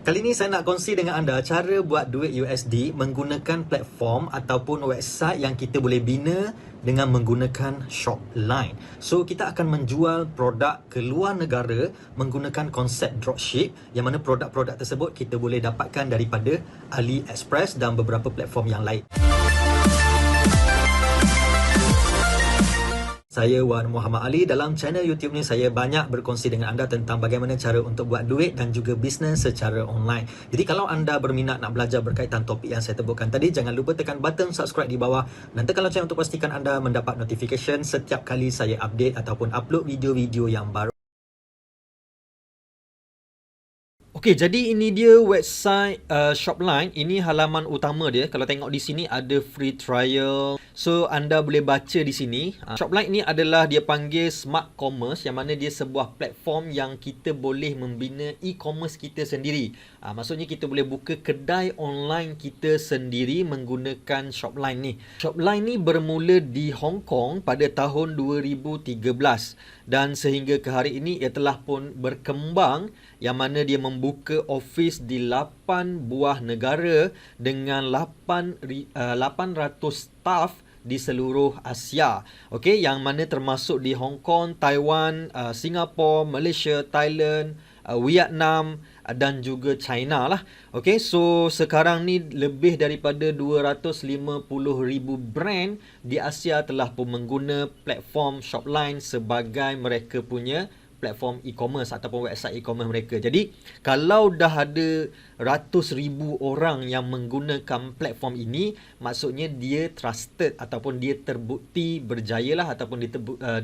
Kali ini saya nak kongsi dengan anda cara buat duit USD menggunakan platform ataupun website yang kita boleh bina dengan menggunakan Shopline. So, kita akan menjual produk ke luar negara menggunakan konsep dropship yang mana produk-produk tersebut kita boleh dapatkan daripada AliExpress dan beberapa platform yang lain. Saya Wan Muhammad Ali. Dalam channel YouTube ni saya banyak berkongsi dengan anda tentang bagaimana cara untuk buat duit dan juga bisnes secara online. Jadi kalau anda berminat nak belajar berkaitan topik yang saya tebutkan tadi, jangan lupa tekan button subscribe di bawah dan tekan lonceng untuk pastikan anda mendapat notification setiap kali saya update ataupun upload video-video yang baru. Okey, jadi ini dia website Shopline. Ini halaman utama dia. Kalau tengok di sini ada free trial. So, anda boleh baca di sini. Shopline ini adalah dia panggil Smart Commerce, yang mana dia sebuah platform yang kita boleh membina e-commerce kita sendiri. Maksudnya kita boleh buka kedai online kita sendiri menggunakan Shopline ni. Shopline ni bermula di Hong Kong pada tahun 2013 dan sehingga ke hari ini ia telah pun berkembang, yang mana dia membuka office di 8 buah negara dengan 800 staff di seluruh Asia. Okey, yang mana termasuk di Hong Kong, Taiwan, Singapura, Malaysia, Thailand, Vietnam dan juga China lah. Okey, so sekarang ni lebih daripada 250,000 brand di Asia telah pun mengguna platform Shopline sebagai mereka punya platform e-commerce ataupun website e-commerce mereka. Jadi, kalau dah ada ratus ribu orang yang menggunakan platform ini, maksudnya dia trusted ataupun dia terbukti berjaya lah, ataupun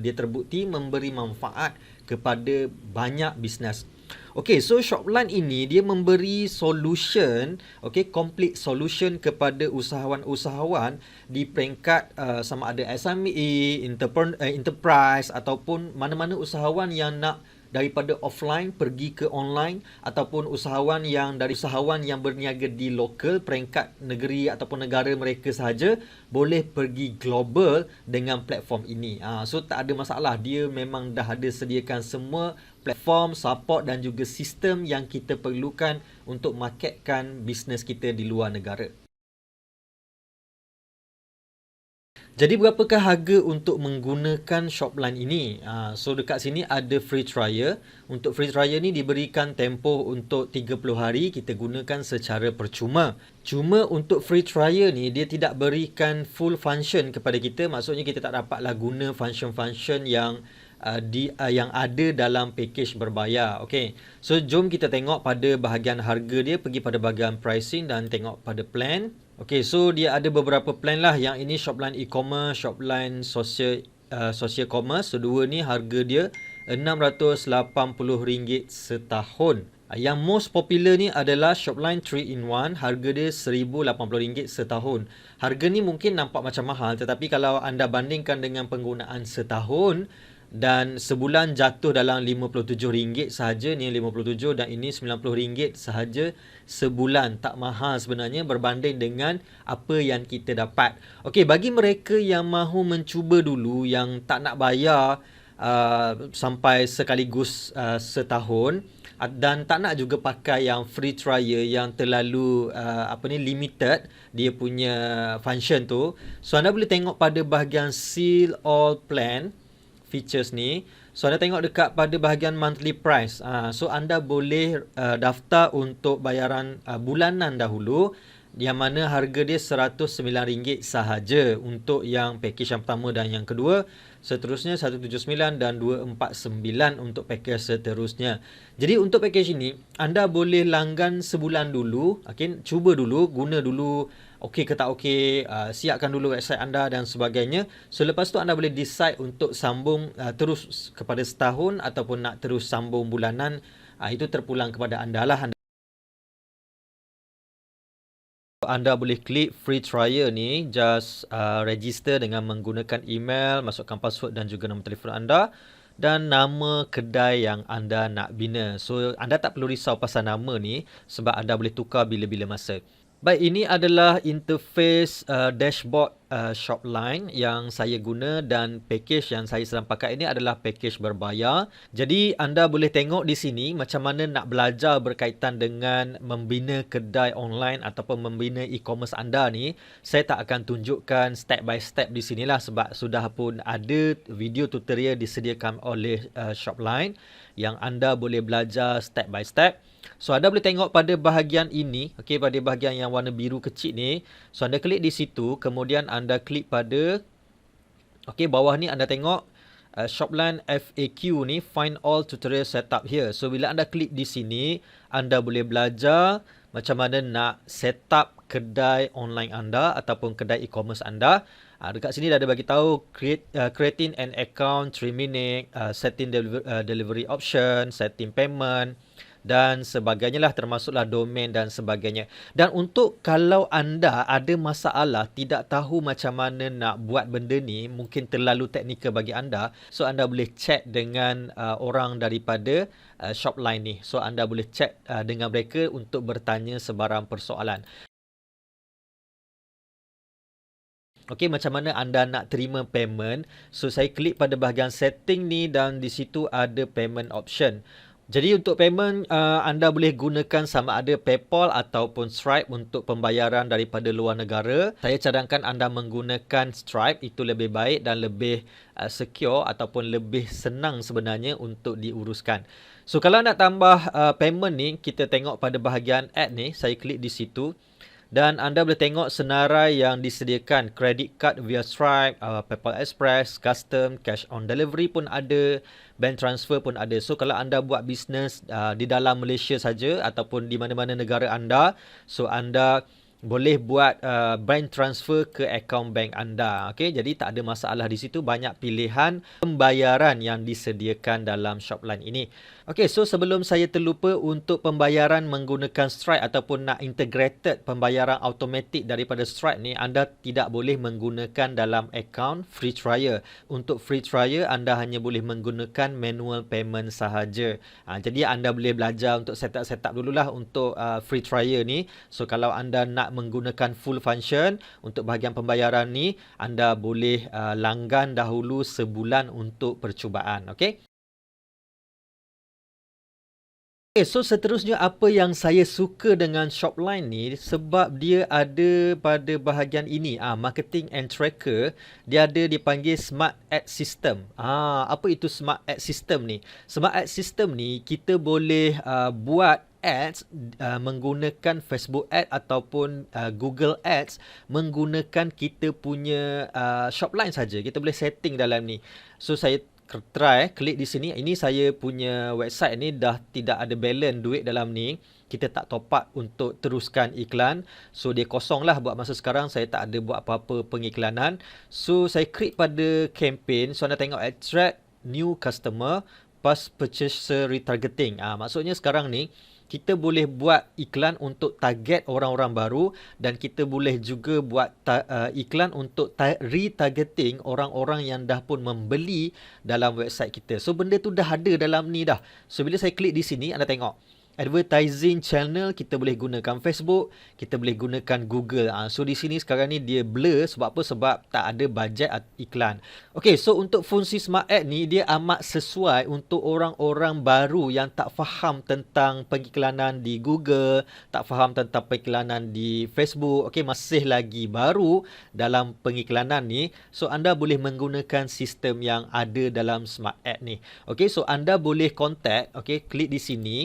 dia terbukti memberi manfaat kepada banyak bisnes. Okey, so Shopline ini dia memberi solution, complete solution kepada usahawan-usahawan di peringkat sama ada SME, enterprise ataupun mana-mana usahawan yang nak daripada offline pergi ke online, ataupun usahawan yang berniaga di lokal peringkat negeri ataupun negara mereka sahaja boleh pergi global dengan platform ini. So tak ada masalah, dia memang dah ada sediakan semua platform, support dan juga sistem yang kita perlukan untuk marketkan bisnes kita di luar negara. Jadi berapakah harga untuk menggunakan Shopline ini? So dekat sini ada free trial. Untuk free trial ni diberikan tempoh untuk 30 hari, kita gunakan secara percuma. Cuma untuk free trial ni dia tidak berikan full function kepada kita. Maksudnya kita tak dapatlah guna function-function yang ada dalam package berbayar. Okey. So jom kita tengok pada bahagian harga dia, pergi pada bahagian pricing dan tengok pada plan. Okey, so dia ada beberapa plan lah. Yang ini Shopline e-commerce, Shopline social commerce. So dua ni harga dia RM680 setahun. Yang most popular ni adalah Shopline 3-in-1, harga dia RM1,080 setahun. Harga ni mungkin nampak macam mahal, tetapi kalau anda bandingkan dengan penggunaan setahun dan sebulan jatuh dalam RM57 sahaja, ni 57 dan ini RM90 sahaja sebulan. Tak mahal sebenarnya berbanding dengan apa yang kita dapat. Okey, bagi mereka yang mahu mencuba dulu, yang tak nak bayar sampai sekaligus setahun dan tak nak juga pakai yang free trial yang terlalu limited dia punya function tu, so anda boleh tengok pada bahagian see all plan features ni. So anda tengok dekat pada bahagian monthly price. So anda boleh daftar untuk bayaran bulanan dahulu, yang mana harga dia RM109 sahaja untuk yang package yang pertama dan yang kedua. Seterusnya RM179 dan RM249 untuk package seterusnya. Jadi untuk package ini anda boleh langgan sebulan dulu, cuba dulu, guna dulu, okey ke tak okey, siapkan dulu website anda dan sebagainya. So lepas tu anda boleh decide untuk sambung terus kepada setahun ataupun nak terus sambung bulanan. Itu terpulang kepada anda lah. Anda boleh klik free trial ni, just register dengan menggunakan email, masukkan password dan juga nombor telefon anda dan nama kedai yang anda nak bina. So anda tak perlu risau pasal nama ni sebab anda boleh tukar bila-bila masa. Baik, ini adalah interface dashboard Shopline yang saya guna, dan package yang saya sedang pakai ini adalah package berbayar. Jadi anda boleh tengok di sini macam mana nak belajar berkaitan dengan membina kedai online ataupun membina e-commerce anda ni. Saya tak akan tunjukkan step by step di sinilah sebab sudah pun ada video tutorial disediakan oleh Shopline yang anda boleh belajar step by step. So anda boleh tengok pada bahagian ini, okey, pada bahagian yang warna biru kecil ni. So anda klik di situ, kemudian anda klik pada okey, bawah ni anda tengok Shopline FAQ ni, find all tutorial setup here. So bila anda klik di sini, anda boleh belajar macam mana nak setup kedai online anda ataupun kedai e-commerce anda. Dekat sini dah ada bagi tahu creating an account 3 minute, setting delivery option, setting payment dan sebagainya lah, termasuklah domain dan sebagainya. Dan untuk kalau anda ada masalah tidak tahu macam mana nak buat benda ni, mungkin terlalu teknikal bagi anda, so anda boleh chat dengan orang daripada Shopline ni. So anda boleh chat dengan mereka untuk bertanya sebarang persoalan. Okey, macam mana anda nak terima payment? So saya klik pada bahagian setting ni dan di situ ada payment option. Jadi untuk payment, anda boleh gunakan sama ada PayPal ataupun Stripe untuk pembayaran daripada luar negara. Saya cadangkan anda menggunakan Stripe, itu lebih baik dan lebih secure ataupun lebih senang sebenarnya untuk diuruskan. So kalau nak tambah payment ni, kita tengok pada bahagian add ni, saya klik di situ. Dan anda boleh tengok senarai yang disediakan, credit card via Stripe, PayPal Express, custom, cash on delivery pun ada, bank transfer pun ada. So kalau anda buat bisnes di dalam Malaysia saja ataupun di mana-mana negara anda, so anda boleh buat bank transfer ke akaun bank anda. Okey, jadi tak ada masalah di situ, banyak pilihan pembayaran yang disediakan dalam Shopline ini. Okey, so sebelum saya terlupa, untuk pembayaran menggunakan Stripe ataupun nak integrated pembayaran automatik daripada Stripe ni, anda tidak boleh menggunakan dalam akaun free trial. Untuk free trial anda hanya boleh menggunakan manual payment sahaja. Jadi anda boleh belajar untuk setup dululah untuk free trial ni. So kalau anda nak menggunakan full function untuk bahagian pembayaran ni, anda boleh langgan dahulu sebulan untuk percubaan. Okey. Okay, so seterusnya apa yang saya suka dengan Shopline ni, sebab dia ada pada bahagian ini, marketing and tracker, dia ada dipanggil Smart Ad System. Apa itu Smart Ad System ni? Smart Ad System ni kita boleh buat ads menggunakan Facebook Ad ataupun Google Ads menggunakan kita punya Shopline saja. Kita boleh setting dalam ni. So saya try klik di sini. Ini saya punya website ni dah tidak ada balance duit dalam ni. Kita tak top up untuk teruskan iklan. So dia kosong lah buat masa sekarang. Saya tak ada buat apa-apa pengiklanan. So saya klik pada campaign. So anda tengok attract new customer, past purchaser retargeting. Maksudnya sekarang ni kita boleh buat iklan untuk target orang-orang baru, dan kita boleh juga buat iklan untuk retargeting orang-orang yang dah pun membeli dalam website kita. So benda tu dah ada dalam ni dah. So bila saya klik di sini, anda tengok advertising channel, kita boleh gunakan Facebook, kita boleh gunakan Google. So di sini sekarang ni dia blur sebab apa? Sebab tak ada bajet iklan. Okey, so untuk fungsi Smart Ad ni dia amat sesuai untuk orang-orang baru yang tak faham tentang pengiklanan di Google, tak faham tentang pengiklanan di Facebook. Okey, masih lagi baru dalam pengiklanan ni. So anda boleh menggunakan sistem yang ada dalam Smart Ad ni. Okey, so anda boleh contact, okey, klik di sini.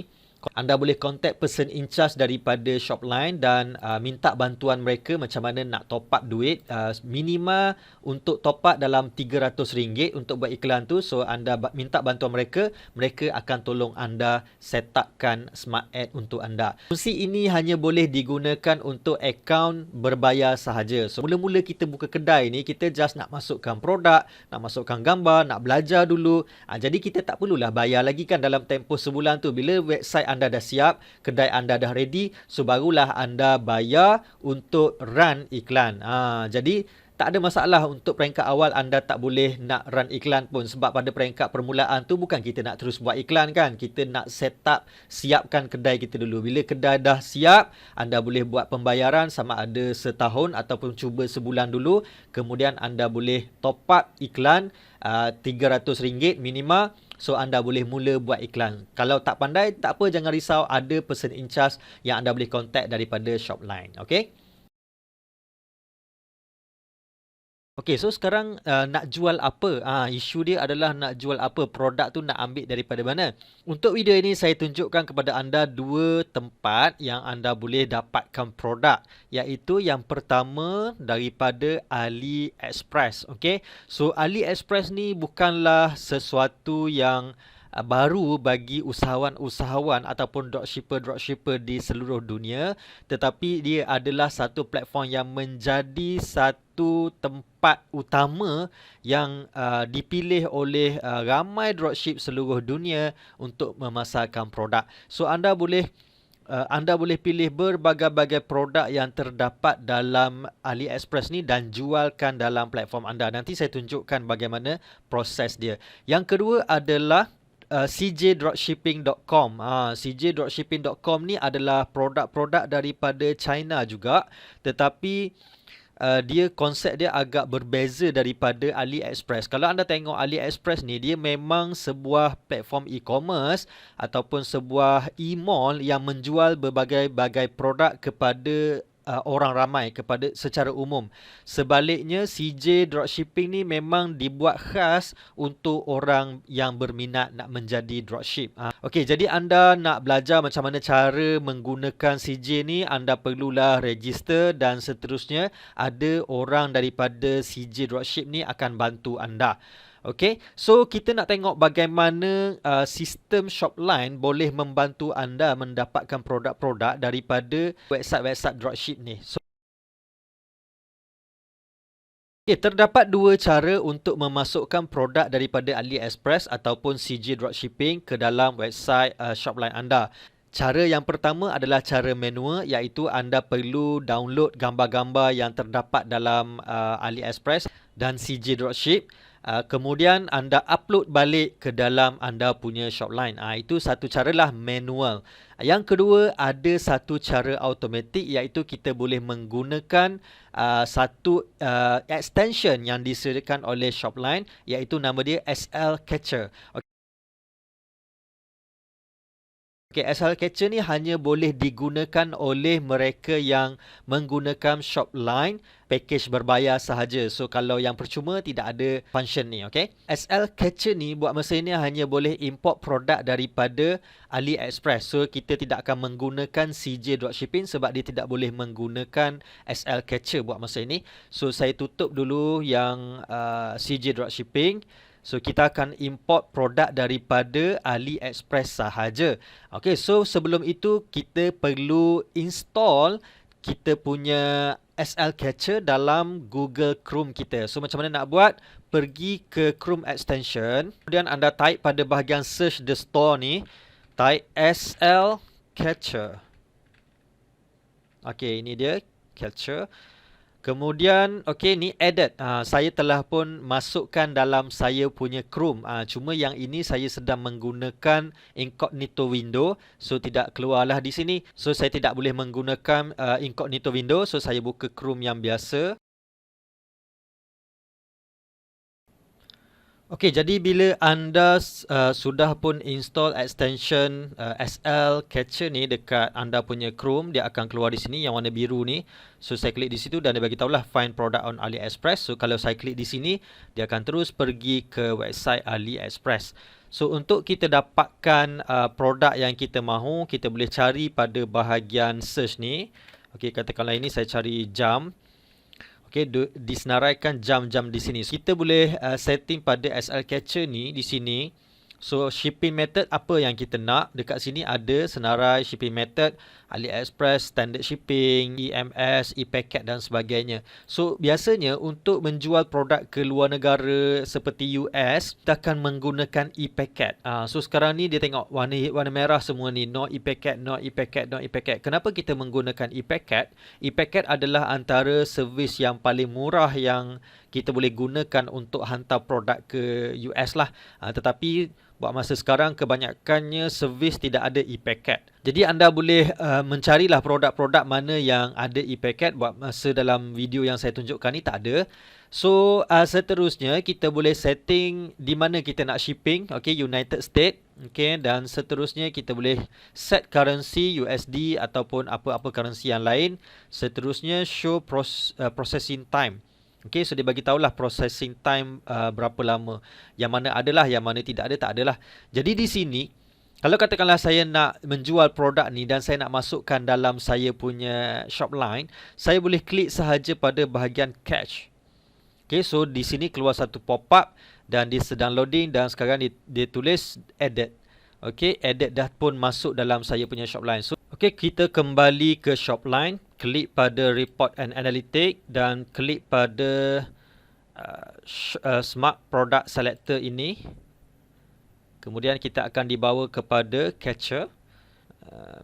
Anda boleh contact person in charge daripada Shopline dan minta bantuan mereka macam mana nak top up duit. Minimal untuk top up dalam RM300 untuk buat iklan tu. So anda minta bantuan mereka, mereka akan tolong anda set upkan Smart Ad untuk anda. Fungsi ini hanya boleh digunakan untuk akaun berbayar sahaja. So mula-mula kita buka kedai ni, kita just nak masukkan produk, nak masukkan gambar, nak belajar dulu. Jadi kita tak perlulah bayar lagi kan dalam tempoh sebulan tu. Bila website anda dah siap, kedai anda dah ready, so barulah anda bayar untuk run iklan. Jadi tak ada masalah untuk peringkat awal anda tak boleh nak run iklan pun, sebab pada peringkat permulaan tu bukan kita nak terus buat iklan kan, kita nak set up, siapkan kedai kita dulu. Bila kedai dah siap, anda boleh buat pembayaran sama ada setahun ataupun cuba sebulan dulu, kemudian anda boleh top up iklan RM300 minima. So anda boleh mula buat iklan. Kalau tak pandai, tak apa, jangan risau, ada person in charge yang anda boleh contact daripada Shopline. Okay? Okay, so sekarang nak jual apa? Isu dia adalah nak jual apa, produk tu nak ambil daripada mana. Untuk video ini saya tunjukkan kepada anda dua tempat yang anda boleh dapatkan produk, iaitu yang pertama daripada AliExpress. Okay, so AliExpress ni bukanlah sesuatu yang baru bagi usahawan-usahawan ataupun dropshipper di seluruh dunia, tetapi dia adalah satu platform yang menjadi satu tempat utama yang dipilih oleh ramai dropship seluruh dunia untuk memasarkan produk. So anda boleh pilih berbagai-bagai produk yang terdapat dalam AliExpress ni dan jualkan dalam platform anda. Nanti saya tunjukkan bagaimana proses dia. Yang kedua adalah cjdropshipping.com. cjdropshipping.com ni adalah produk-produk daripada China juga, tetapi dia konsep dia agak berbeza daripada AliExpress. Kalau anda tengok AliExpress ni, dia memang sebuah platform e-commerce ataupun sebuah e-mall yang menjual berbagai-bagai produk kepada orang ramai, kepada secara umum. Sebaliknya, CJ Dropshipping ni memang dibuat khas untuk orang yang berminat nak menjadi dropship. Okey, jadi anda nak belajar macam mana cara menggunakan CJ ni, anda perlulah register dan seterusnya. Ada orang daripada CJ Dropship ni akan bantu anda. Okey, so kita nak tengok bagaimana sistem Shopline boleh membantu anda mendapatkan produk-produk daripada website-website dropship ni. So, okay, terdapat dua cara untuk memasukkan produk daripada AliExpress ataupun CJ Dropshipping ke dalam website Shopline anda. Cara yang pertama adalah cara manual, iaitu anda perlu download gambar-gambar yang terdapat dalam AliExpress dan CJ Dropship. Kemudian anda upload balik ke dalam anda punya Shopline. Itu satu caralah manual. Yang kedua, ada satu cara automatik, iaitu kita boleh menggunakan satu extension yang disediakan oleh Shopline, iaitu nama dia SL Catcher. Okay, SL Catcher ni hanya boleh digunakan oleh mereka yang menggunakan Shopline package berbayar sahaja. So kalau yang percuma tidak ada function ni, okay? SL Catcher ni buat masa ini hanya boleh import produk daripada AliExpress. So kita tidak akan menggunakan CJ Dropshipping sebab dia tidak boleh menggunakan SL Catcher buat masa ini. So saya tutup dulu yang CJ Dropshipping. So kita akan import produk daripada AliExpress sahaja. Okay, so sebelum itu kita perlu install kita punya SL Catcher dalam Google Chrome kita. So macam mana nak buat? Pergi ke Chrome extension, kemudian anda type pada bahagian search the store ni, type SL Catcher. Okay, ini dia Catcher. Kemudian, okay, ni added. Saya telah pun masukkan dalam saya punya Chrome. Cuma yang ini saya sedang menggunakan incognito window. So, tidak keluarlah di sini. So, saya tidak boleh menggunakan incognito window. So, saya buka Chrome yang biasa. Okey, jadi bila anda sudah pun install extension SL Catcher ni dekat anda punya Chrome, dia akan keluar di sini yang warna biru ni. So saya klik di situ dan dia bagi tahulah find product on AliExpress. So kalau saya klik di sini, dia akan terus pergi ke website AliExpress. So untuk kita dapatkan produk yang kita mahu, kita boleh cari pada bahagian search ni. Okey, katakanlah ini saya cari jam. Okay, disenaraikan jam-jam di sini. Kita boleh setting pada SL Catcher ni di sini So shipping method apa yang kita nak, dekat sini ada senarai shipping method, AliExpress, standard shipping, EMS, e-packet dan sebagainya. So biasanya untuk menjual produk ke luar negara seperti US, kita akan menggunakan e-packet. So sekarang ni dia tengok warna merah semua ni, no e-packet, no e-packet, no e-packet. Kenapa kita menggunakan e-packet? E-packet adalah antara servis yang paling murah yang kita boleh gunakan untuk hantar produk ke US lah. Tetapi buat masa sekarang kebanyakannya servis tidak ada e-packet. Jadi anda boleh mencarilah produk-produk mana yang ada e-packet. Buat masa dalam video yang saya tunjukkan ni tak ada. So seterusnya kita boleh setting di mana kita nak shipping, okay, United States, okay, dan seterusnya kita boleh set currency USD ataupun apa-apa currency yang lain. Seterusnya show processing time. Okay, so dia bagi tahulah processing time berapa lama. Yang mana adalah, yang mana tidak ada, tak adalah. Jadi di sini, kalau katakanlah saya nak menjual produk ni dan saya nak masukkan dalam saya punya Shopline, saya boleh klik sahaja pada bahagian cache. Okay, so di sini keluar satu pop-up dan dia sedang loading dan sekarang dia tulis edit. Okay, edit dah pun masuk dalam saya punya Shopline. So, okay, kita kembali ke Shopline, klik pada Report and Analytics dan klik pada Smart Product Selector ini. Kemudian kita akan dibawa kepada Catcher,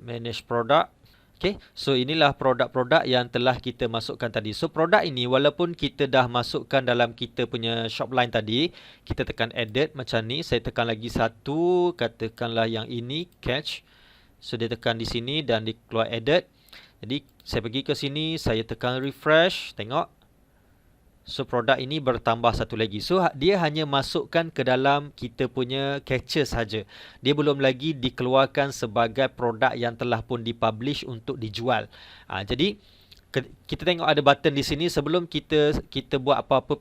Manage Product. Okay, so inilah produk-produk yang telah kita masukkan tadi. So produk ini walaupun kita dah masukkan dalam kita punya Shopline tadi, kita tekan edit macam ni. Saya tekan lagi satu, katakanlah yang ini, catch. So dia tekan di sini dan dia keluar edit. Jadi saya pergi ke sini, saya tekan refresh, tengok. So produk ini bertambah satu lagi. So dia hanya masukkan ke dalam kita punya catcher saja. Dia belum lagi dikeluarkan sebagai produk yang telah pun dipublish untuk dijual. Jadi kita tengok ada button di sini sebelum kita buat apa-apa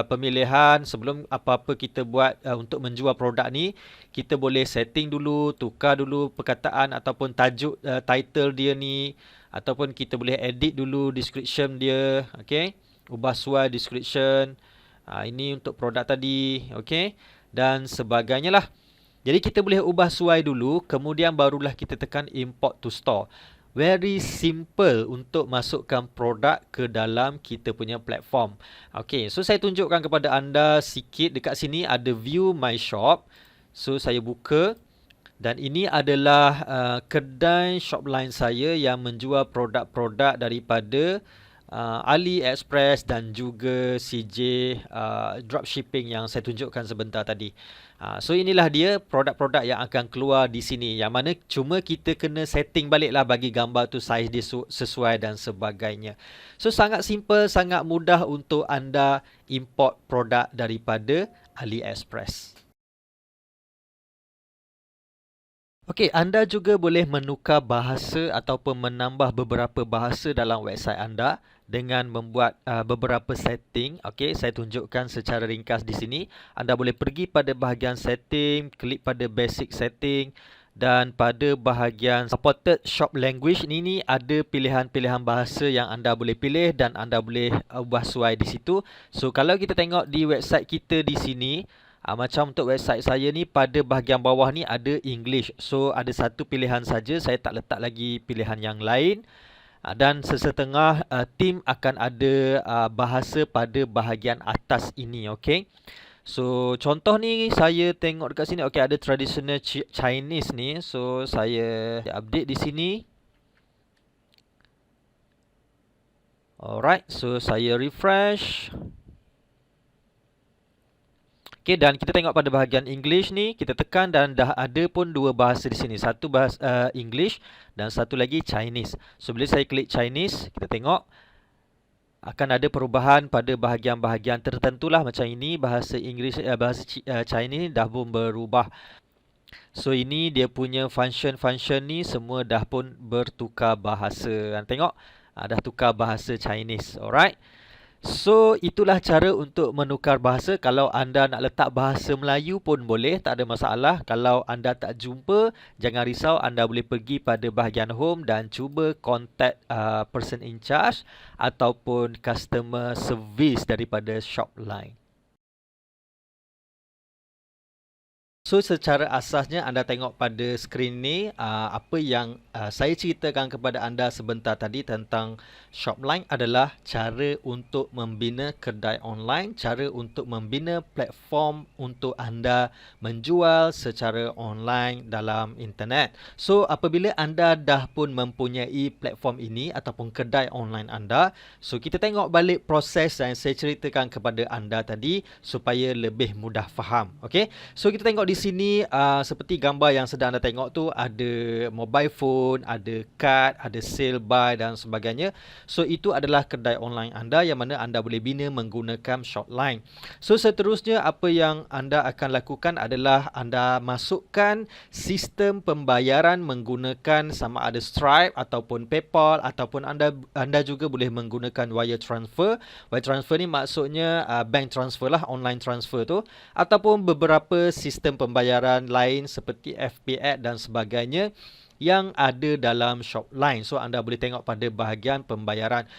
pemilihan, sebelum apa-apa kita buat untuk menjual produk ni, kita boleh setting dulu, tukar dulu perkataan ataupun tajuk title dia ni, ataupun kita boleh edit dulu description dia, okey. Ubah suai description. Ini untuk produk tadi, okey, dan sebagainya lah. Jadi kita boleh ubah suai dulu, kemudian barulah kita tekan import to store. Very simple untuk masukkan produk ke dalam kita punya platform. Okey, so saya tunjukkan kepada anda sikit. Dekat sini ada view my shop. So saya buka dan ini adalah kedai Shopline saya yang menjual produk-produk daripada AliExpress dan juga CJ dropshipping yang saya tunjukkan sebentar tadi. So inilah dia produk-produk yang akan keluar di sini, yang mana cuma kita kena setting baliklah bagi gambar tu saiz dia sesuai dan sebagainya. So sangat simple, sangat mudah untuk anda import produk daripada AliExpress. Okey, anda juga boleh menukar bahasa ataupun menambah beberapa bahasa dalam website anda dengan membuat beberapa setting. Okey, saya tunjukkan secara ringkas di sini. Anda boleh pergi pada bahagian setting, klik pada basic setting dan pada bahagian supported shop language ini ada pilihan-pilihan bahasa yang anda boleh pilih dan anda boleh ubah suai di situ. So kalau kita tengok di website kita di sini, macam untuk website saya ni, pada bahagian bawah ni ada English. So ada satu pilihan saja, saya tak letak lagi pilihan yang lain. Dan sesetengah tim akan ada bahasa pada bahagian atas ini, okey. So contoh ni saya tengok dekat sini, okey, ada traditional Chinese ni. So saya update di sini. Alright, so saya refresh. Okay, dan kita tengok pada bahagian English ni, kita tekan dan dah ada pun dua bahasa di sini. Satu bahasa English dan satu lagi Chinese. So bila saya klik Chinese, kita tengok akan ada perubahan pada bahagian-bahagian tertentu lah. Macam ini bahasa English, bahasa Chinese ni dah pun berubah. So ini dia punya function ni semua dah pun bertukar bahasa. Tengok, dah tukar bahasa Chinese. Alright. So itulah cara untuk menukar bahasa. Kalau anda nak letak bahasa Melayu pun boleh, tak ada masalah. Kalau anda tak jumpa, jangan risau, anda boleh pergi pada bahagian home dan cuba contact person in charge ataupun customer service daripada Shopline. So secara asasnya anda tengok pada skrin ni apa yang saya ceritakan kepada anda sebentar tadi tentang Shopline adalah cara untuk membina kedai online, cara untuk membina platform untuk anda menjual secara online dalam internet. So apabila anda dah pun mempunyai platform ini ataupun kedai online anda, so kita tengok balik proses yang saya ceritakan kepada anda tadi supaya lebih mudah faham. Okay? So kita tengok di sini seperti gambar yang sedang anda tengok tu ada mobile phone, ada kad, ada sale buy dan sebagainya. So itu adalah kedai online anda yang mana anda boleh bina menggunakan Shopline. So seterusnya apa yang anda akan lakukan adalah anda masukkan sistem pembayaran menggunakan sama ada Stripe ataupun PayPal ataupun anda juga boleh menggunakan wire transfer. Wire transfer ni maksudnya bank transfer lah, online transfer tu, ataupun beberapa sistem pembayaran lain seperti FPX dan sebagainya yang ada dalam Shopline. So anda boleh tengok pada bahagian pembayaran.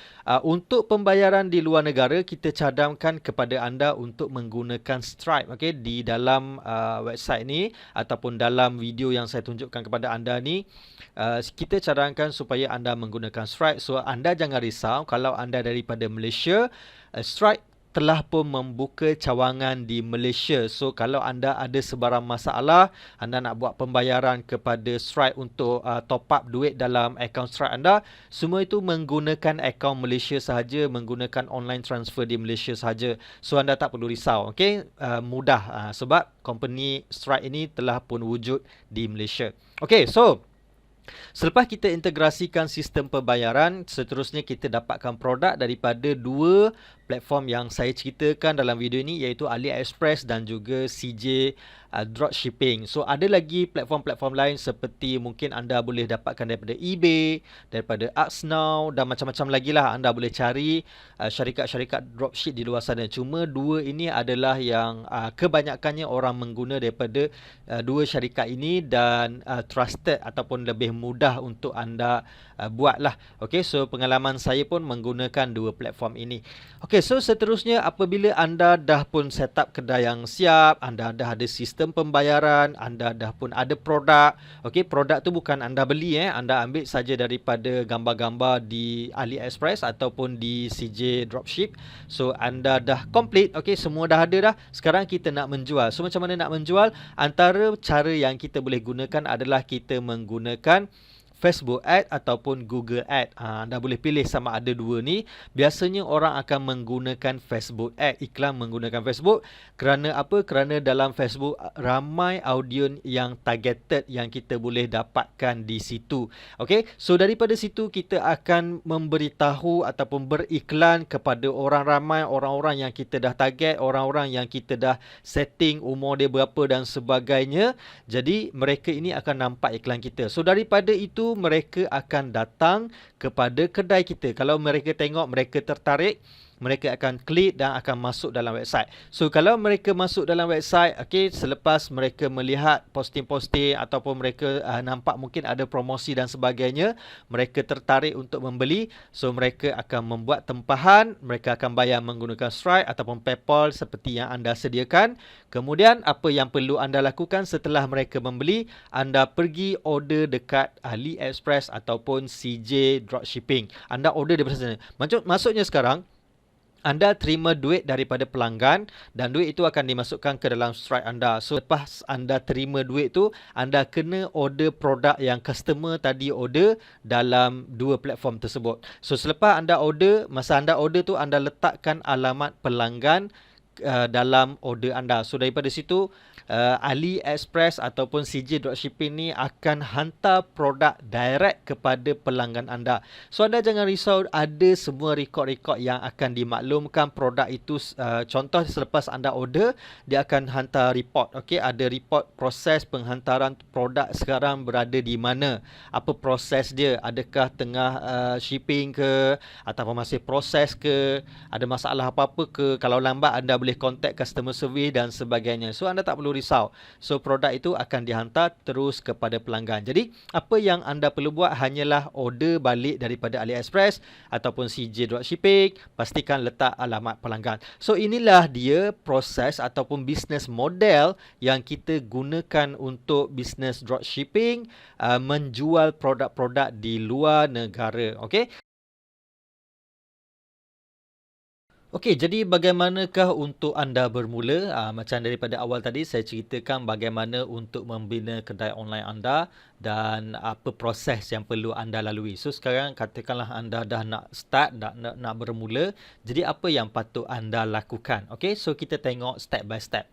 Untuk pembayaran di luar negara, kita cadangkan kepada anda untuk menggunakan Stripe. Okay? Di dalam website ni ataupun dalam video yang saya tunjukkan kepada anda ni, kita cadangkan supaya anda menggunakan Stripe. So anda jangan risau kalau anda daripada Malaysia, Stripe telah pun membuka cawangan di Malaysia. So kalau anda ada sebarang masalah, anda nak buat pembayaran kepada Stripe untuk top up duit dalam akaun Stripe anda, semua itu menggunakan akaun Malaysia sahaja, menggunakan online transfer di Malaysia sahaja. So anda tak perlu risau. Okay? Mudah sebab company Stripe ini telah pun wujud di Malaysia. Okay, so selepas kita integrasikan sistem pembayaran, seterusnya kita dapatkan produk daripada dua platform yang saya ceritakan dalam video ini, iaitu AliExpress dan juga CJ Dropshipping. So ada lagi platform-platform lain seperti mungkin anda boleh dapatkan daripada eBay, daripada AskNow dan macam-macam lagi lah. Anda boleh cari syarikat-syarikat dropship di luar sana. Cuma dua ini adalah yang kebanyakannya orang mengguna daripada dua syarikat ini dan trusted ataupun lebih mudah untuk anda buat lah. Okay, so pengalaman saya pun menggunakan dua platform ini. Okay, so seterusnya apabila anda dah pun set up kedai yang siap, anda dah ada sistem pembayaran, anda dah pun ada produk. Okay, produk tu bukan anda beli, anda ambil saja daripada gambar-gambar di AliExpress ataupun di CJ Dropship. So anda dah complete, okay, semua dah ada dah. Sekarang kita nak menjual. So macam mana nak menjual? Antara cara yang kita boleh gunakan adalah kita menggunakan Facebook Ad ataupun Google Ad. Anda boleh pilih sama ada dua ni. Biasanya orang akan menggunakan Facebook Ad, iklan menggunakan Facebook. Kerana apa? Kerana dalam Facebook ramai audiens yang targeted yang kita boleh dapatkan di situ. Okay, so daripada situ kita akan memberitahu ataupun beriklan kepada orang ramai, orang-orang yang kita dah target, orang-orang yang kita dah setting umur dia berapa dan sebagainya. Jadi mereka ini akan nampak iklan kita. So daripada itu mereka akan datang kepada kedai kita. Kalau mereka tengok, mereka tertarik, mereka akan klik dan akan masuk dalam website. So kalau mereka masuk dalam website, okay, selepas mereka melihat posting-posting ataupun mereka nampak mungkin ada promosi dan sebagainya, mereka tertarik untuk membeli. So mereka akan membuat tempahan, mereka akan bayar menggunakan Stripe ataupun PayPal seperti yang anda sediakan. Kemudian apa yang perlu anda lakukan setelah mereka membeli, anda pergi order dekat AliExpress ataupun CJ Dropshipping. Anda order daripada sana. Maksudnya sekarang anda terima duit daripada pelanggan dan duit itu akan dimasukkan ke dalam Stripe anda. So lepas anda terima duit tu, anda kena order produk yang customer tadi order dalam dua platform tersebut. So selepas anda order, masa anda order tu anda letakkan alamat pelanggan dalam order anda. So daripada situ AliExpress ataupun CJ Dropshipping ni akan hantar produk direct kepada pelanggan anda. So anda jangan risau, ada semua rekod-rekod yang akan dimaklumkan produk itu. Contoh selepas anda order, dia akan hantar report. Okay, ada report proses penghantaran produk sekarang berada di mana, apa proses dia, adakah tengah shipping ke ataupun masih proses ke, ada masalah apa-apa ke. Kalau lambat anda boleh contact customer service dan sebagainya. So anda tak perlu risau. So produk itu akan dihantar terus kepada pelanggan. Jadi apa yang anda perlu buat hanyalah order balik daripada AliExpress ataupun CJ Dropshipping, pastikan letak alamat pelanggan. So inilah dia proses ataupun business model yang kita gunakan untuk business dropshipping, menjual produk-produk di luar negara. Okey. Okey, jadi bagaimanakah untuk anda bermula? Macam daripada awal tadi saya ceritakan bagaimana untuk membina kedai online anda dan apa proses yang perlu anda lalui. So sekarang katakanlah anda dah nak start, nak bermula. Jadi apa yang patut anda lakukan? Okey, so kita tengok step by step.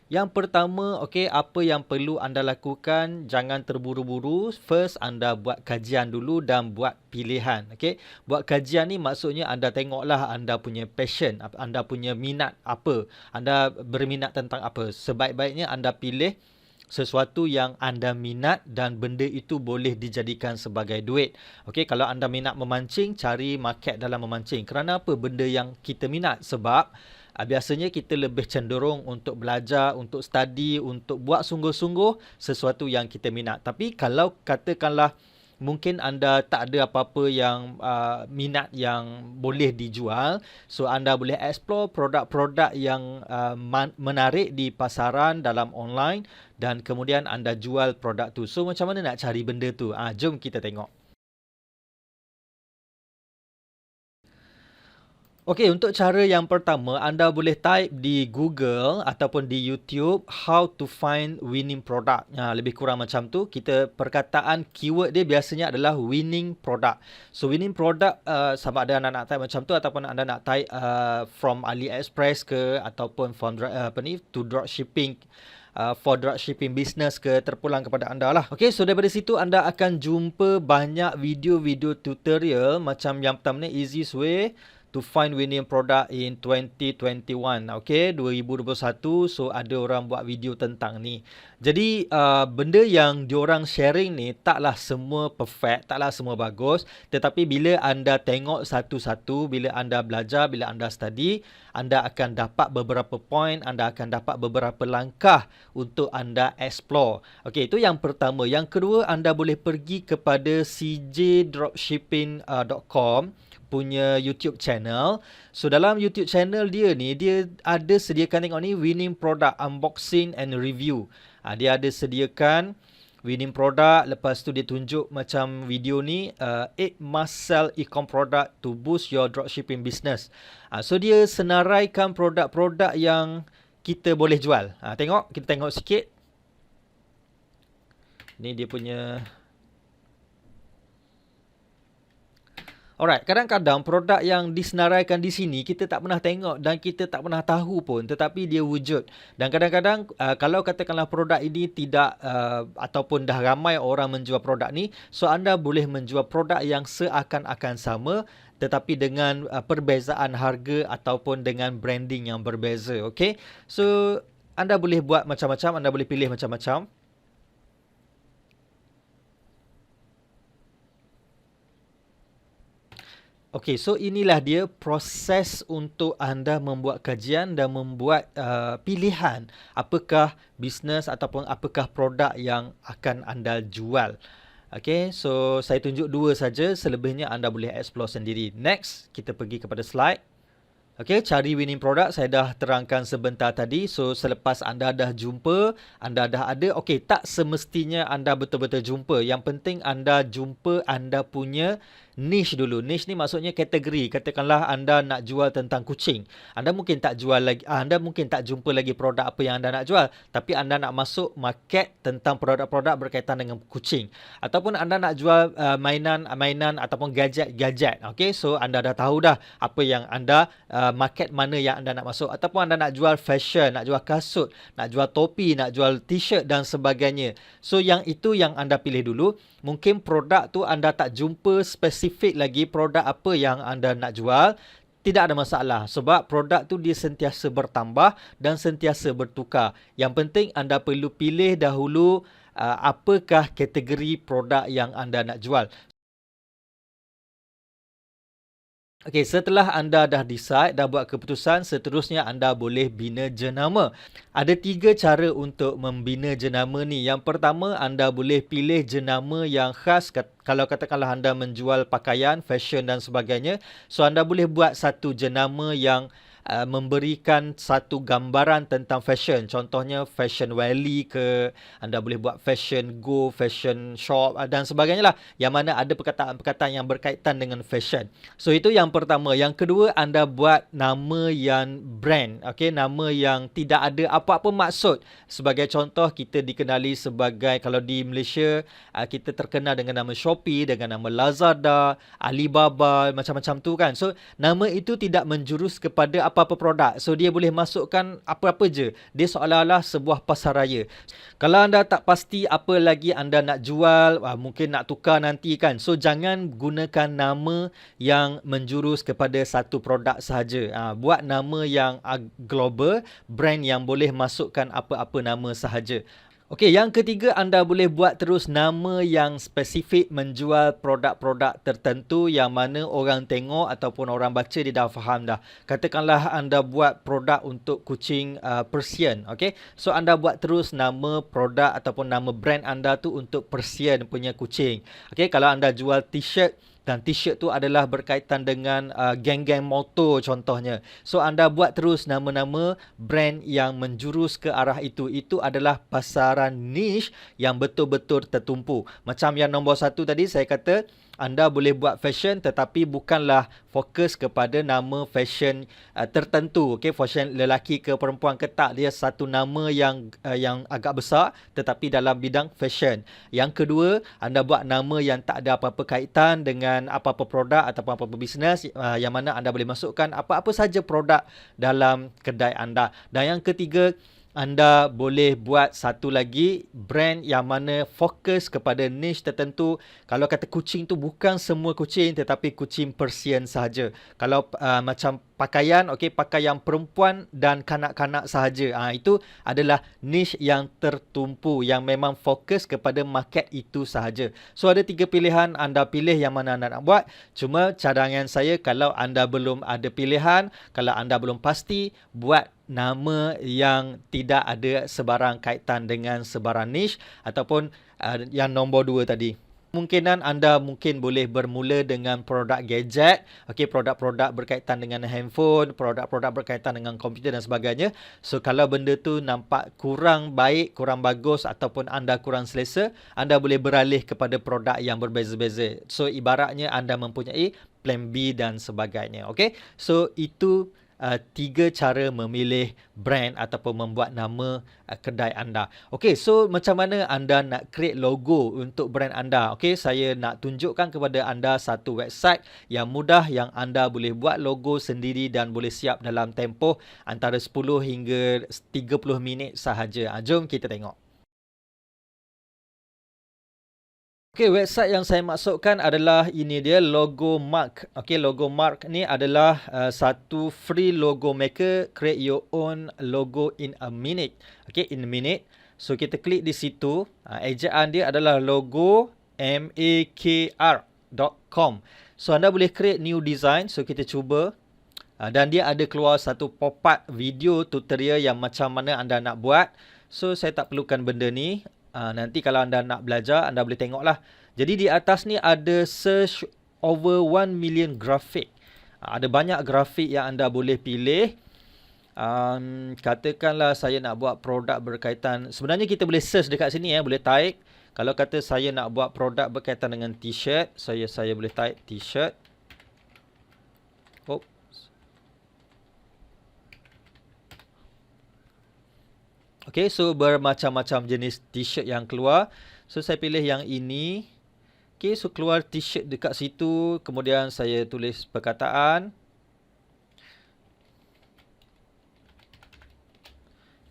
Yang pertama, okey, apa yang perlu anda lakukan, jangan terburu-buru. First, anda buat kajian dulu dan buat pilihan. Okey, buat kajian ni maksudnya anda tengoklah anda punya passion, anda punya minat apa, anda berminat tentang apa. Sebaik-baiknya anda pilih sesuatu yang anda minat dan benda itu boleh dijadikan sebagai duit. Okey, kalau anda minat memancing, cari market dalam memancing. Kerana apa benda yang kita minat? Sebab biasanya kita lebih cenderung untuk belajar, untuk study, untuk buat sungguh-sungguh sesuatu yang kita minat. Tapi kalau katakanlah mungkin anda tak ada apa-apa yang minat yang boleh dijual, so anda boleh explore produk-produk yang menarik di pasaran dalam online dan kemudian anda jual produk tu. So macam mana nak cari benda tu? Jom kita tengok. Okey, untuk cara yang pertama, anda boleh type di Google ataupun di YouTube how to find winning product. Lebih kurang macam tu. Kita perkataan keyword dia biasanya adalah winning product. So winning product sama ada anda nak type macam tu ataupun anda nak type from AliExpress ke ataupun from to dropshipping, for dropshipping business ke, terpulang kepada anda lah. Okay, so daripada situ anda akan jumpa banyak video-video tutorial macam yang pertama ni, easiest way to find winning product in 2021. Okay, 2021. So ada orang buat video tentang ni. Jadi benda yang diorang sharing ni taklah semua perfect, taklah semua bagus. Tetapi bila anda tengok satu-satu, bila anda belajar, bila anda study, anda akan dapat beberapa point, anda akan dapat beberapa langkah untuk anda explore. Okay, itu yang pertama. Yang kedua, anda boleh pergi kepada cjdropshipping.com punya YouTube channel. So dalam YouTube channel dia ni, dia ada sediakan, tengok ni, winning product unboxing and review. Dia ada sediakan winning product. Lepas tu dia tunjuk macam video ni, 8 must sell e-com product to boost your dropshipping business. So dia senaraikan produk-produk yang kita boleh jual. Tengok, kita tengok sikit. Ni dia punya. Alright, kadang-kadang produk yang disenaraikan di sini kita tak pernah tengok dan kita tak pernah tahu pun, tetapi dia wujud. Dan kadang-kadang kalau katakanlah produk ini tidak ataupun dah ramai orang menjual produk ni, so anda boleh menjual produk yang seakan-akan sama tetapi dengan perbezaan harga ataupun dengan branding yang berbeza. Okay, so anda boleh buat macam-macam, anda boleh pilih macam-macam. Okey, so inilah dia proses untuk anda membuat kajian dan membuat pilihan apakah bisnes ataupun apakah produk yang akan anda jual. Okey, so saya tunjuk dua saja, selebihnya anda boleh explore sendiri. Next, kita pergi kepada slide. Okey, cari winning product saya dah terangkan sebentar tadi. So selepas anda dah jumpa, anda dah ada, okey, tak semestinya anda betul-betul jumpa. Yang penting anda jumpa anda punya niche dulu. Niche ni maksudnya kategori. Katakanlah anda nak jual tentang kucing. Anda mungkin tak jual lagi, anda mungkin tak jumpa lagi produk apa yang anda nak jual, tapi anda nak masuk market tentang produk-produk berkaitan dengan kucing. Ataupun anda nak jual mainan ataupun gadget. Okey, so anda dah tahu dah apa yang anda market mana yang anda nak masuk. Ataupun anda nak jual fashion, nak jual kasut, nak jual topi, nak jual t-shirt dan sebagainya. So yang itu yang anda pilih dulu. Mungkin produk tu anda tak jumpa spesifik lagi produk apa yang anda nak jual. Tidak ada masalah sebab produk tu dia sentiasa bertambah dan sentiasa bertukar. Yang penting anda perlu pilih dahulu apakah kategori produk yang anda nak jual. Okey, setelah anda dah decide, dah buat keputusan, seterusnya anda boleh bina jenama. Ada 3 cara untuk membina jenama ni. Yang pertama, anda boleh pilih jenama yang khas. Kalau katakanlah anda menjual pakaian, fashion dan sebagainya, so anda boleh buat satu jenama yang memberikan satu gambaran tentang fashion. Contohnya Fashion Valley ke, anda boleh buat Fashion Go, Fashion Shop dan sebagainya lah. Yang mana ada perkataan-perkataan yang berkaitan dengan fashion. So itu yang pertama. Yang kedua, anda buat nama yang brand. Okay, nama yang tidak ada apa-apa maksud. Sebagai contoh, kita dikenali sebagai, kalau di Malaysia, kita terkenal dengan nama Shopee, dengan nama Lazada, Alibaba, macam-macam tu kan. So nama itu tidak menjurus kepada apa-apa produk. So dia boleh masukkan apa-apa je. Dia seolah-olah sebuah pasaraya. Kalau anda tak pasti apa lagi anda nak jual, mungkin nak tukar nanti kan. So jangan gunakan nama yang menjurus kepada satu produk sahaja. Buat nama yang global, brand yang boleh masukkan apa-apa nama sahaja. Okey, yang ketiga, anda boleh buat terus nama yang spesifik menjual produk-produk tertentu yang mana orang tengok ataupun orang baca dia dah faham dah. Katakanlah anda buat produk untuk kucing Persian, okey. So anda buat terus nama produk ataupun nama brand anda tu untuk Persian punya kucing. Okey, kalau anda jual t-shirt dan t-shirt tu adalah berkaitan dengan geng-geng motor contohnya. So anda buat terus nama-nama brand yang menjurus ke arah itu. Itu adalah pasaran niche yang betul-betul tertumpu. Macam yang nombor 1 tadi saya kata, anda boleh buat fashion tetapi bukanlah fokus kepada nama fashion tertentu. Okay, fashion lelaki ke perempuan ke tak, dia satu nama yang agak besar tetapi dalam bidang fashion. Yang kedua, anda buat nama yang tak ada apa-apa kaitan dengan apa-apa produk ataupun apa-apa bisnes, yang mana anda boleh masukkan apa-apa saja produk dalam kedai anda. Dan yang ketiga, anda boleh buat satu lagi brand yang mana fokus kepada niche tertentu. Kalau kata kucing tu bukan semua kucing tetapi kucing Persian sahaja. Kalau macam pakaian, okey, pakaian perempuan dan kanak-kanak sahaja. Itu adalah niche yang tertumpu yang memang fokus kepada market itu sahaja. So ada 3 pilihan, anda pilih yang mana anda nak buat. Cuma cadangan saya, kalau anda belum ada pilihan, kalau anda belum pasti, buat nama yang tidak ada sebarang kaitan dengan sebarang niche ataupun yang nombor 2 tadi. Kemungkinan anda mungkin boleh bermula dengan produk gadget, okey, produk-produk berkaitan dengan handphone, produk-produk berkaitan dengan komputer dan sebagainya. So kalau benda tu nampak kurang baik, kurang bagus ataupun anda kurang selesa, anda boleh beralih kepada produk yang berbeza-beza. So ibaratnya anda mempunyai plan B dan sebagainya. Okey. So itu 3 cara memilih brand ataupun membuat nama kedai anda. Okey, so macam mana anda nak create logo untuk brand anda? Okey, saya nak tunjukkan kepada anda satu website yang mudah yang anda boleh buat logo sendiri dan boleh siap dalam tempoh antara 10 hingga 30 minit sahaja. Jom kita tengok. Okey, website yang saya masukkan adalah ini dia, Logomark. Okey, Logomark ni adalah satu free logo maker, create your own logo in a minute. Okey, in a minute. So kita klik di situ. Ejaan dia adalah logomakr.com. So anda boleh create new design. So kita cuba. Dan dia ada keluar satu pop-up video tutorial yang macam mana anda nak buat. So saya tak perlukan benda ni. Nanti kalau anda nak belajar, anda boleh tengoklah. Jadi di atas ni ada search over 1 million grafik. Ada banyak grafik yang anda boleh pilih. Katakanlah saya nak buat produk berkaitan. Sebenarnya kita boleh search dekat sini, boleh type. Kalau kata saya nak buat produk berkaitan dengan t-shirt, saya boleh type t-shirt. Okay, so bermacam-macam jenis t-shirt yang keluar. So saya pilih yang ini. Okay, so keluar t-shirt dekat situ. Kemudian saya tulis perkataan.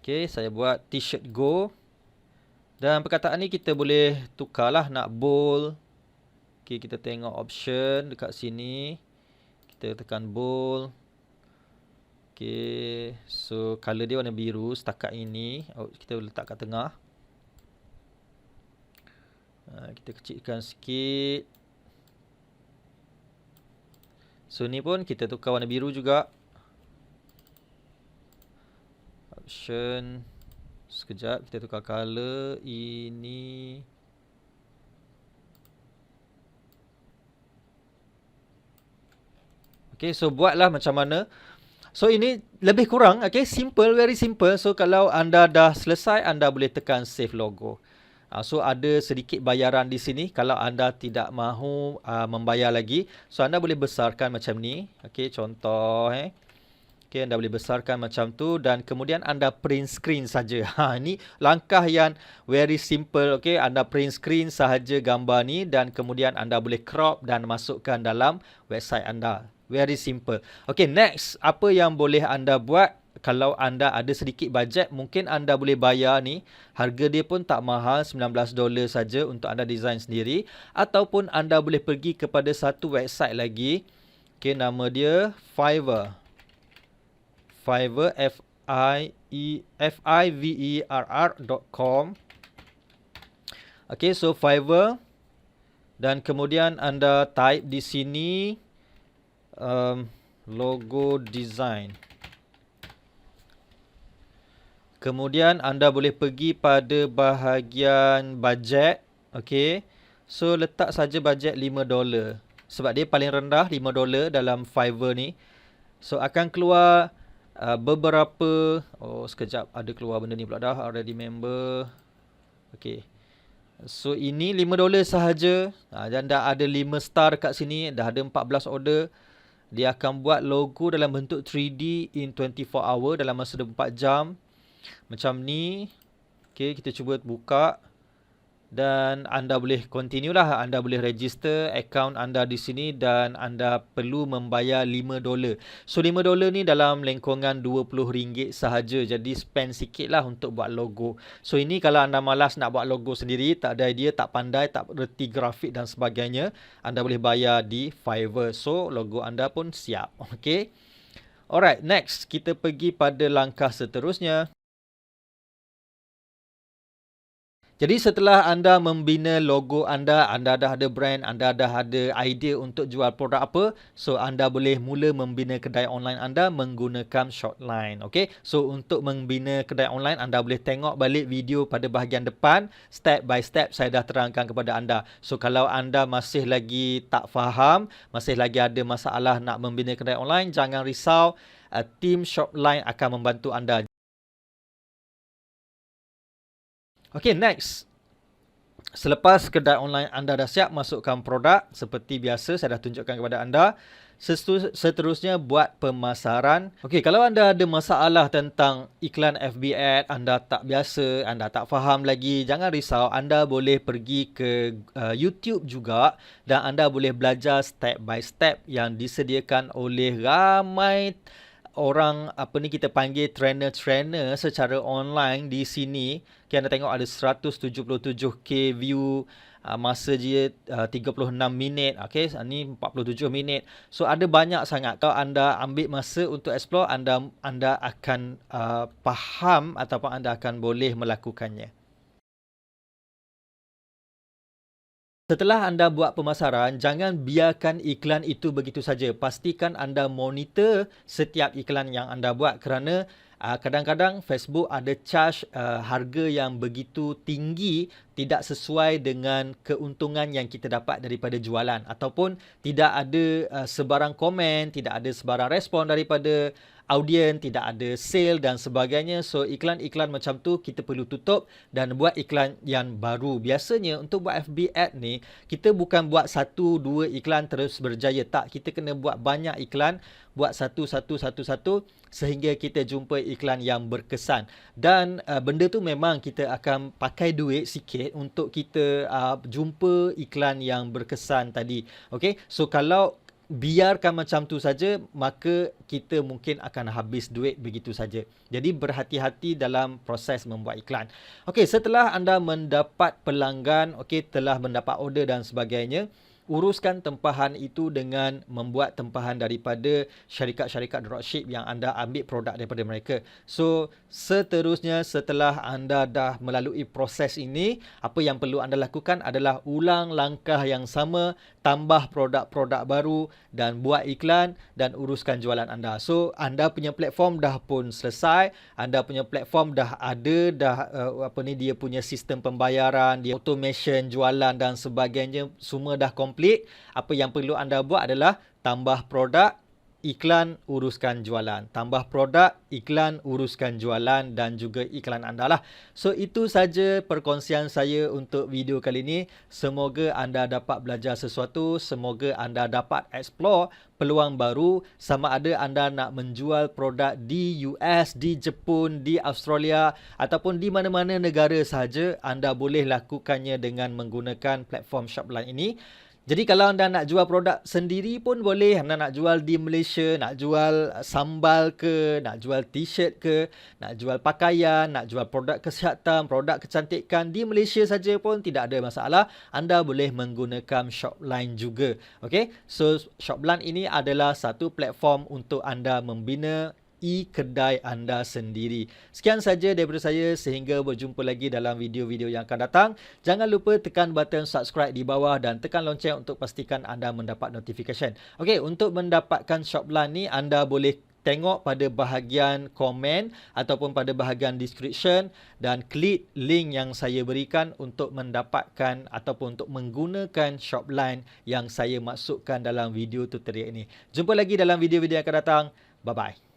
Okay, saya buat t-shirt Go. Dan perkataan ni kita boleh tukarlah, nak bold. Okay, kita tengok option dekat sini. Kita tekan bold. Okay, so color dia warna biru setakat ini. Kita letak kat tengah. Kita kecilkan sikit. So ni pun kita tukar warna biru juga. Option. Sekejap kita tukar color. Ini. Okay, so buatlah macam mana. So ini lebih kurang, okay, simple, very simple. So kalau anda dah selesai, anda boleh tekan save logo. So ada sedikit bayaran di sini kalau anda tidak mahu membayar lagi. So anda boleh besarkan macam ni. Okay, contoh okay, anda boleh besarkan macam tu dan kemudian anda print screen saja. Ini langkah yang very simple. Okay, anda print screen sahaja gambar ni dan kemudian anda boleh crop dan masukkan dalam website anda. Very simple. Okay, next. Apa yang boleh anda buat kalau anda ada sedikit bajet? Mungkin anda boleh bayar ni. Harga dia pun tak mahal, $19 saja untuk anda design sendiri. Ataupun anda boleh pergi kepada satu website lagi. Okay, nama dia Fiverr. Fiverr, Fiverr.com. Okay, so Fiverr. Dan kemudian anda type di sini logo design. Kemudian anda boleh pergi pada bahagian bajet. Okay, so letak saja bajet $5 sebab dia paling rendah, $5 dalam Fiverr ni. So akan keluar beberapa. Sekejap, ada keluar benda ni pula dah. Already member. Okay, so ini $5 sahaja. Dan dah ada 5 star kat sini. Dah ada 14 order. Dia akan buat logo dalam bentuk 3D in 24 hour, dalam masa 24 jam. Macam ni. Okay, kita cuba buka. Dan anda boleh continue lah. Anda boleh register account anda di sini dan anda perlu membayar $5. So $5 ni dalam lengkungan RM20 sahaja. Jadi spend sikit lah untuk buat logo. So ini kalau anda malas nak buat logo sendiri, tak ada idea, tak pandai, tak reti grafik dan sebagainya, anda boleh bayar di Fiverr. So logo anda pun siap. Okay. Alright, next kita pergi pada langkah seterusnya. Jadi setelah anda membina logo anda, anda dah ada brand, anda dah ada idea untuk jual produk apa, so anda boleh mula membina kedai online anda menggunakan Shopline. Okay, so untuk membina kedai online, anda boleh tengok balik video pada bahagian depan, step by step saya dah terangkan kepada anda. So kalau anda masih lagi tak faham, masih lagi ada masalah nak membina kedai online, jangan risau, tim Shopline akan membantu anda. Okay, next. Selepas kedai online anda dah siap, masukkan produk. Seperti biasa, saya dah tunjukkan kepada anda. Seterusnya, buat pemasaran. Okay, kalau anda ada masalah tentang iklan FB ad, anda tak biasa, anda tak faham lagi, jangan risau. Anda boleh pergi ke YouTube juga dan anda boleh belajar step by step yang disediakan oleh ramai orang, kita panggil trainer-trainer secara online di sini. Okay, anda tengok ada 177k view, masa dia 36 minit. Okay, ni 47 minit. So ada banyak sangat. Kalau anda ambil masa untuk explore, anda akan faham ataupun anda akan boleh melakukannya. Setelah anda buat pemasaran, jangan biarkan iklan itu begitu saja. Pastikan anda monitor setiap iklan yang anda buat kerana kadang-kadang Facebook ada charge harga yang begitu tinggi, tidak sesuai dengan keuntungan yang kita dapat daripada jualan, ataupun tidak ada sebarang komen, tidak ada sebarang respon daripada audien, tidak ada sale dan sebagainya. So iklan-iklan macam tu kita perlu tutup dan buat iklan yang baru. Biasanya untuk buat FB ad ni, kita bukan buat 1-2 iklan terus berjaya. Tak, kita kena buat banyak iklan, buat satu sehingga kita jumpa iklan yang berkesan. Dan benda tu memang kita akan pakai duit sikit untuk kita jumpa iklan yang berkesan tadi. Okay, so kalau biarkan macam tu saja, maka kita mungkin akan habis duit begitu saja. Jadi berhati-hati dalam proses membuat iklan. Okey, setelah anda mendapat pelanggan, okey, telah mendapat order dan sebagainya, uruskan tempahan itu dengan membuat tempahan daripada syarikat-syarikat dropship yang anda ambil produk daripada mereka. So, seterusnya setelah anda dah melalui proses ini, apa yang perlu anda lakukan adalah ulang langkah yang sama, tambah produk-produk baru dan buat iklan dan uruskan jualan anda. So, anda punya platform dah pun selesai, anda punya platform dah ada, dia punya sistem pembayaran, dia automation jualan dan sebagainya, semua dah complete. Apa yang perlu anda buat adalah tambah produk, iklan, uruskan jualan. Tambah produk, iklan, uruskan jualan dan juga iklan anda lah. So, itu saja perkongsian saya untuk video kali ini. Semoga anda dapat belajar sesuatu. Semoga anda dapat explore peluang baru. Sama ada anda nak menjual produk di US, di Jepun, di Australia ataupun di mana-mana negara sahaja, anda boleh lakukannya dengan menggunakan platform Shopline ini. Jadi kalau anda nak jual produk sendiri pun boleh. Anda nak jual di Malaysia, nak jual sambal ke, nak jual t-shirt ke, nak jual pakaian, nak jual produk kesihatan, produk kecantikan di Malaysia saja pun tidak ada masalah. Anda boleh menggunakan Shopline juga. Okay? So, Shopline ini adalah satu platform untuk anda membina kedai anda sendiri. Sekian saja daripada saya, sehingga berjumpa lagi dalam video-video yang akan datang. Jangan lupa tekan button subscribe di bawah dan tekan lonceng untuk pastikan anda mendapat notification. Okey, untuk mendapatkan Shopline ni anda boleh tengok pada bahagian komen ataupun pada bahagian description dan klik link yang saya berikan untuk mendapatkan ataupun untuk menggunakan Shopline yang saya masukkan dalam video tutorial ini. Jumpa lagi dalam video-video yang akan datang. Bye-bye.